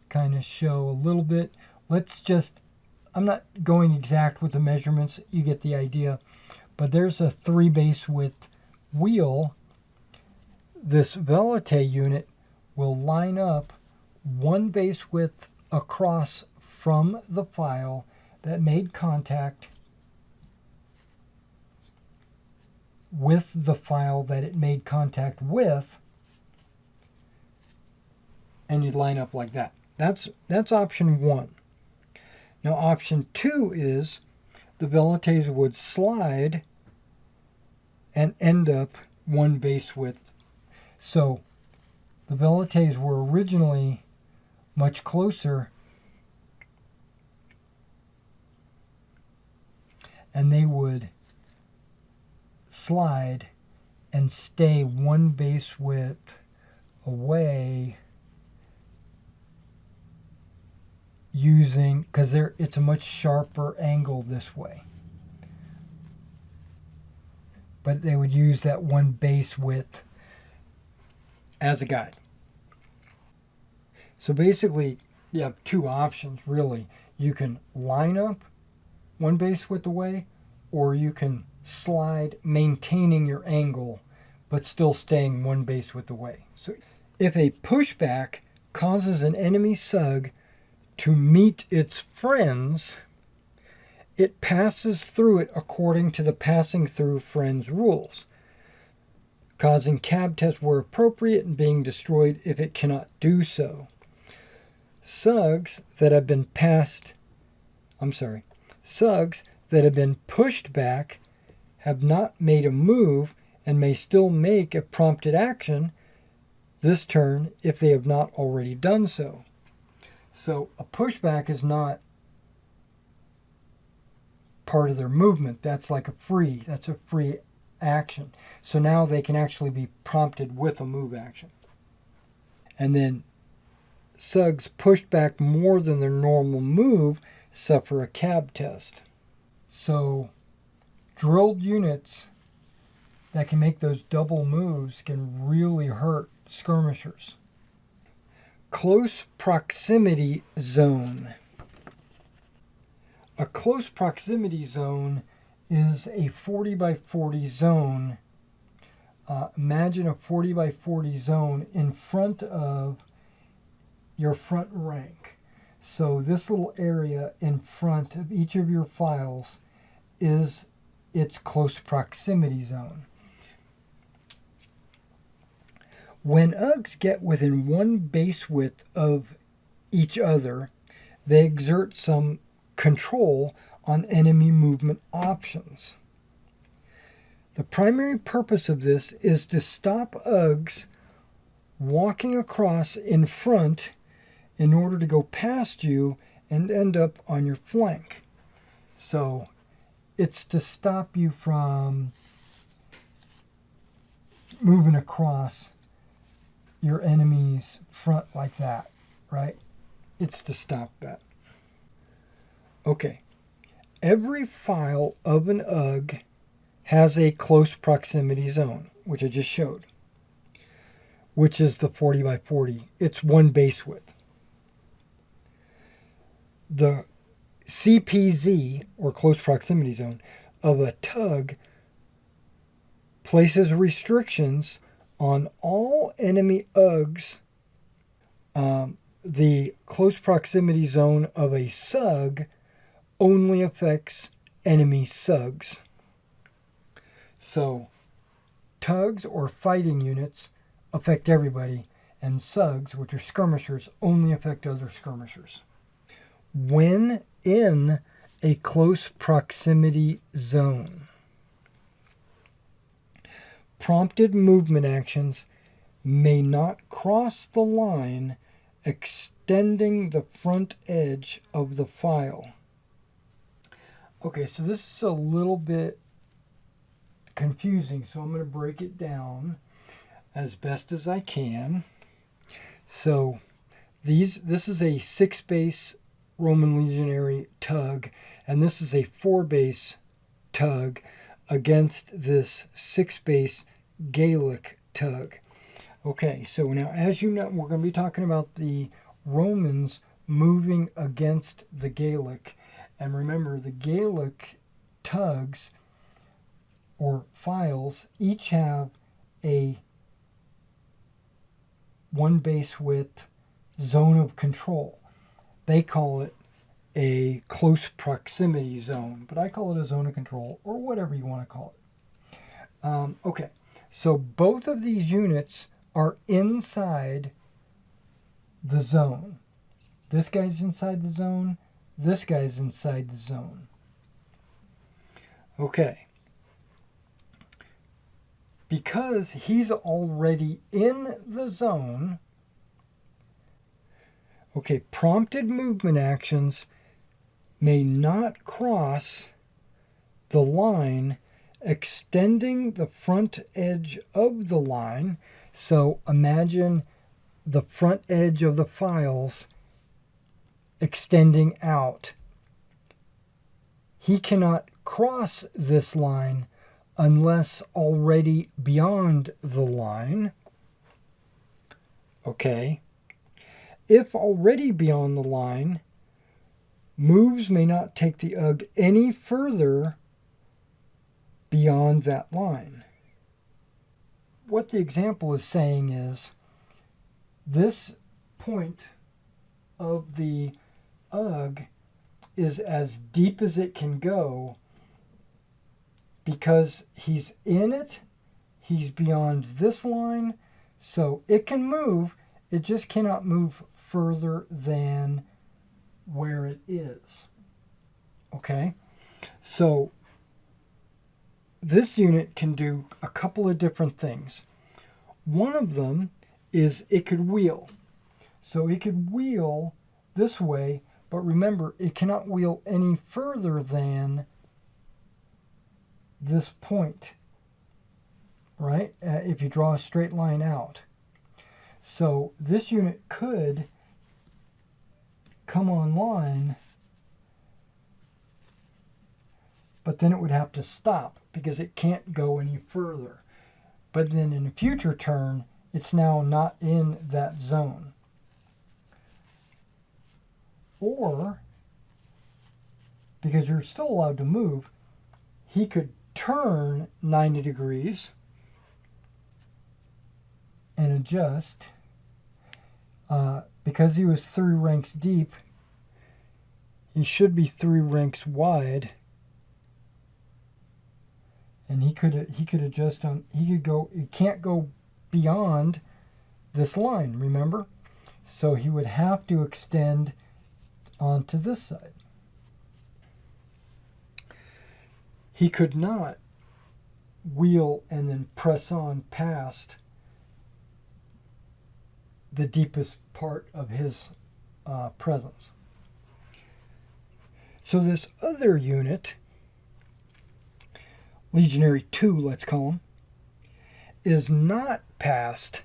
kind of show a little bit, I'm not going exact with the measurements, you get the idea, but there's a 3 base width wheel. This velite unit will line up 1 base width across from the file that made contact with the file that it made contact with, and you'd line up like that. That's option 1. Now option 2 is the velites would slide and end up 1 base width. So the velites were originally much closer, and they would slide and stay 1 base width away using, because it's a much sharper angle this way, but they would use that 1 base width as a guide. So basically, you have 2 options, really. You can line up 1 base width away, or you can slide, maintaining your angle, but still staying 1 base width away. So if a pushback causes an enemy sug to meet its friends, it passes through it according to the passing through friends rules, causing cab tests where appropriate and being destroyed if it cannot do so. Sugs that have been pushed back have not made a move and may still make a prompted action this turn if they have not already done so. So a pushback is not part of their movement. That's a free action. So now they can actually be prompted with a move action. And then sugs pushed back more than their normal move suffer a cab test. So drilled units that can make those double moves can really hurt skirmishers. Close proximity zone. A close proximity zone is a 40 by 40 zone. Imagine a 40 by 40 zone in front of your front rank. So this little area in front of each of your files is its close proximity zone. When UGs get within one base width of each other, they exert some control on enemy movement options. The primary purpose of this is to stop UGs walking across in front in order to go past you and end up on your flank. So it's to stop you from moving across your enemy's front like that, right? It's to stop that. Okay. Every file of an UG has a close proximity zone, which I just showed, which is the 40 by 40. It's one base width. The CPZ, or close proximity zone, of a TUG places restrictions on all enemy UGs. The close proximity zone of a SUG only affects enemy SUGs. So, TUGs, or fighting units, affect everybody, and SUGs, which are skirmishers, only affect other skirmishers. When in a close proximity zone, prompted movement actions may not cross the line extending the front edge of the file. Okay, so this is a little bit confusing, so I'm going to break it down as best as I can. So this is a 6-base Roman legionary TUG, and this is a 4-base TUG against this 6-base Gallic TUG. Okay, so now as you know, we're going to be talking about the Romans moving against the Gallic. And remember, the Gallic TUGs, or files, each have a one base width zone of control. They call it a close proximity zone, but I call it a zone of control, or whatever you want to call it. Okay, so both of these units are inside the zone. This guy's inside the zone. This guy's inside the zone. Okay. Because he's already in the zone, okay, prompted movement actions may not cross the line extending the front edge of the line. So imagine the front edge of the files extending out. He cannot cross this line unless already beyond the line. Okay. If already beyond the line, moves may not take the UG any further beyond that line. What the example is saying is this point of the UG is as deep as it can go because he's in it, he's beyond this line, so it can move, it just cannot move further than where it is. Okay? So this unit can do a couple of different things. One of them is it could wheel. So it could wheel this way, but remember, it cannot wheel any further than this point, right? If you draw a straight line out. So this unit could come online, but then it would have to stop because it can't go any further. But then in a future turn, it's now not in that zone. Or, because you're still allowed to move, he could turn 90 degrees and adjust. Because he was 3 ranks deep, he should be 3 ranks wide, and he could adjust on. He can't go beyond this line, remember? So he would have to extend onto this side. He could not wheel and then press on past the deepest part of his presence. So this other unit, Legionary 2, let's call him, is not past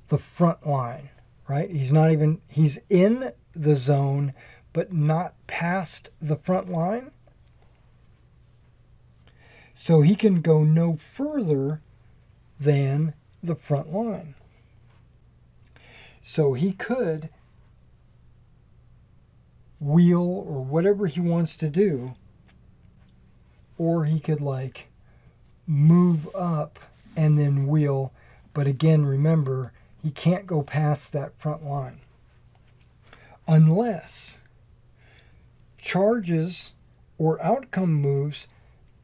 the front line, right? He's in the zone, but not past the front line. So he can go no further than the front line. So he could wheel or whatever he wants to do, or he could like move up and then wheel. But again, remember, he can't go past that front line unless charges or outcome moves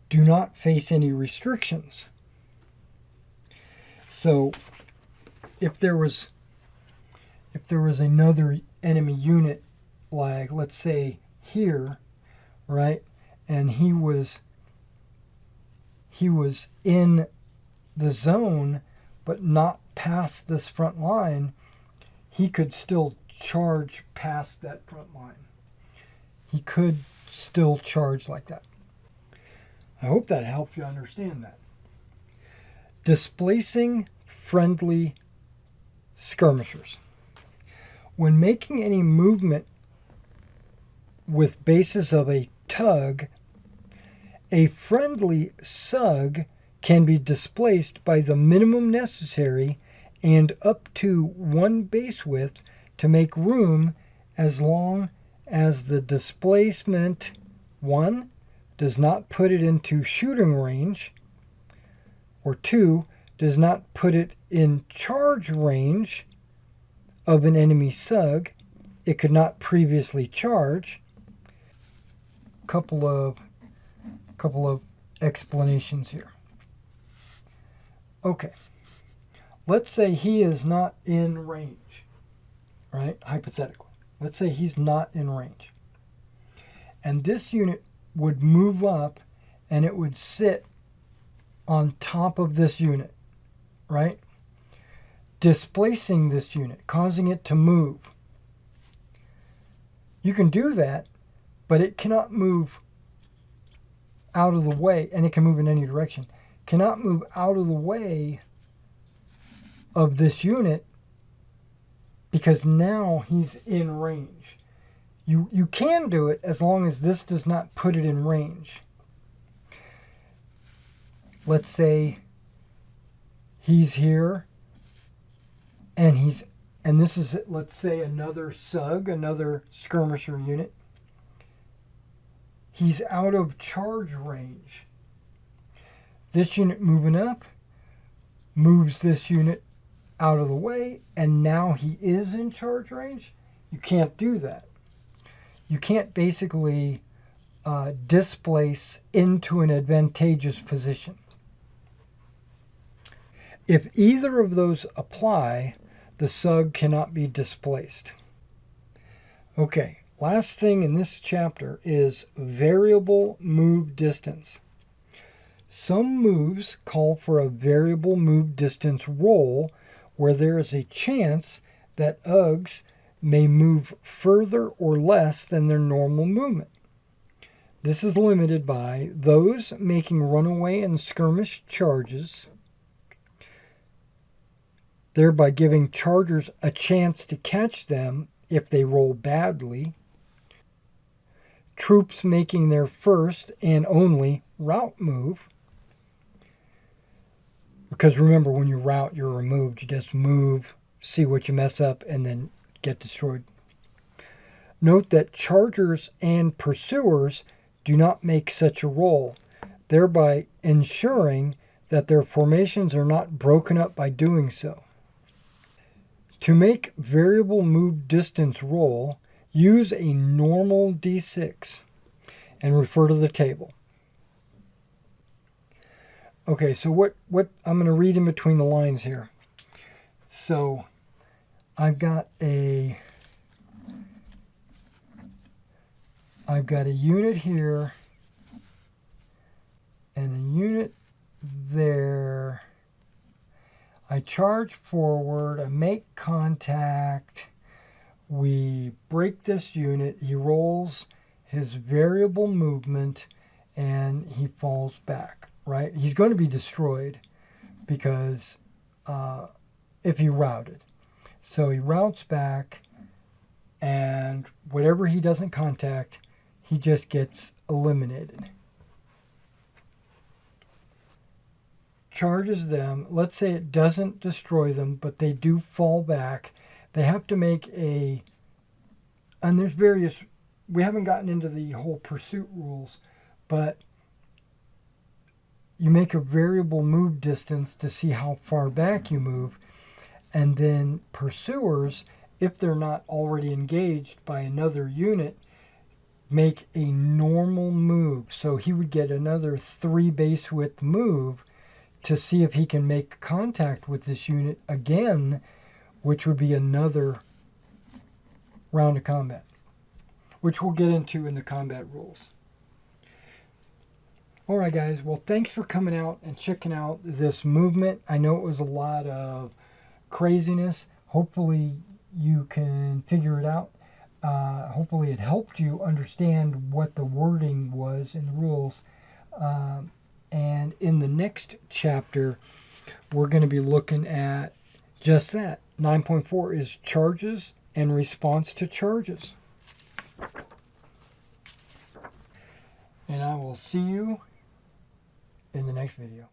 do not face any restrictions. So if there was another enemy unit, like let's say here, right, and he was in the zone but not past this front line, he could still charge past that front line. He could still charge like that. I hope that helps you understand that. Displacing friendly skirmishers. When making any movement with basis of a tug, a friendly SUG can be displaced by the minimum necessary and up to 1 base width to make room, as long as the displacement 1 does not put it into shooting range, or 2 does not put it in charge range of an enemy SUG it could not previously charge. Couple of explanations here. Okay, let's say he is not in range, right? Hypothetically, let's say he's not in range, and this unit would move up and it would sit on top of this unit, right? Displacing this unit, causing it to move. You can do that, but it cannot move out of the way, and it can move in any direction. Cannot move out of the way of this unit because now he's in range. You can do it as long as this does not put it in range. Let's say he's here and this is, let's say, another SUG, another skirmisher unit. He's out of charge range. This unit moving up moves this unit out of the way, and now he is in charge range. You can't do that. You can't basically displace into an advantageous position. If either of those apply, the SUG cannot be displaced. Okay, last thing in this chapter is variable move distance. Some moves call for a variable move distance roll where there is a chance that UGs may move further or less than their normal movement. This is limited by those making runaway and skirmish charges, thereby giving chargers a chance to catch them if they roll badly, troops making their first and only route move, because remember, when you route, you're removed. You just move, see what you mess up, and then get destroyed. Note that chargers and pursuers do not make such a roll. thereby ensuring that their formations are not broken up by doing so. To make variable move distance roll, use a normal d6 and refer to the table. Okay, so what I'm going to read in between the lines here. So I've got a unit here and a unit there. I charge forward, I make contact, we break this unit, he rolls his variable movement, and he falls back, right? He's going to be destroyed because if he routed. So he routes back, and whatever he doesn't contact, he just gets eliminated. Charges them. Let's say it doesn't destroy them, but they do fall back. They have to make and there's various, we haven't gotten into the whole pursuit rules, but you make a variable move distance to see how far back you move, and then pursuers, if they're not already engaged by another unit, make a normal move. So he would get another 3 base width move to see if he can make contact with this unit again, which would be another round of combat, which we'll get into in the combat rules. All right, guys. Well, thanks for coming out and checking out this movement. I know it was a lot of craziness. Hopefully you can figure it out. Hopefully it helped you understand what the wording was in the rules. And in the next chapter, we're going to be looking at just that. 9.4 is charges and response to charges. And I will see you in the next video.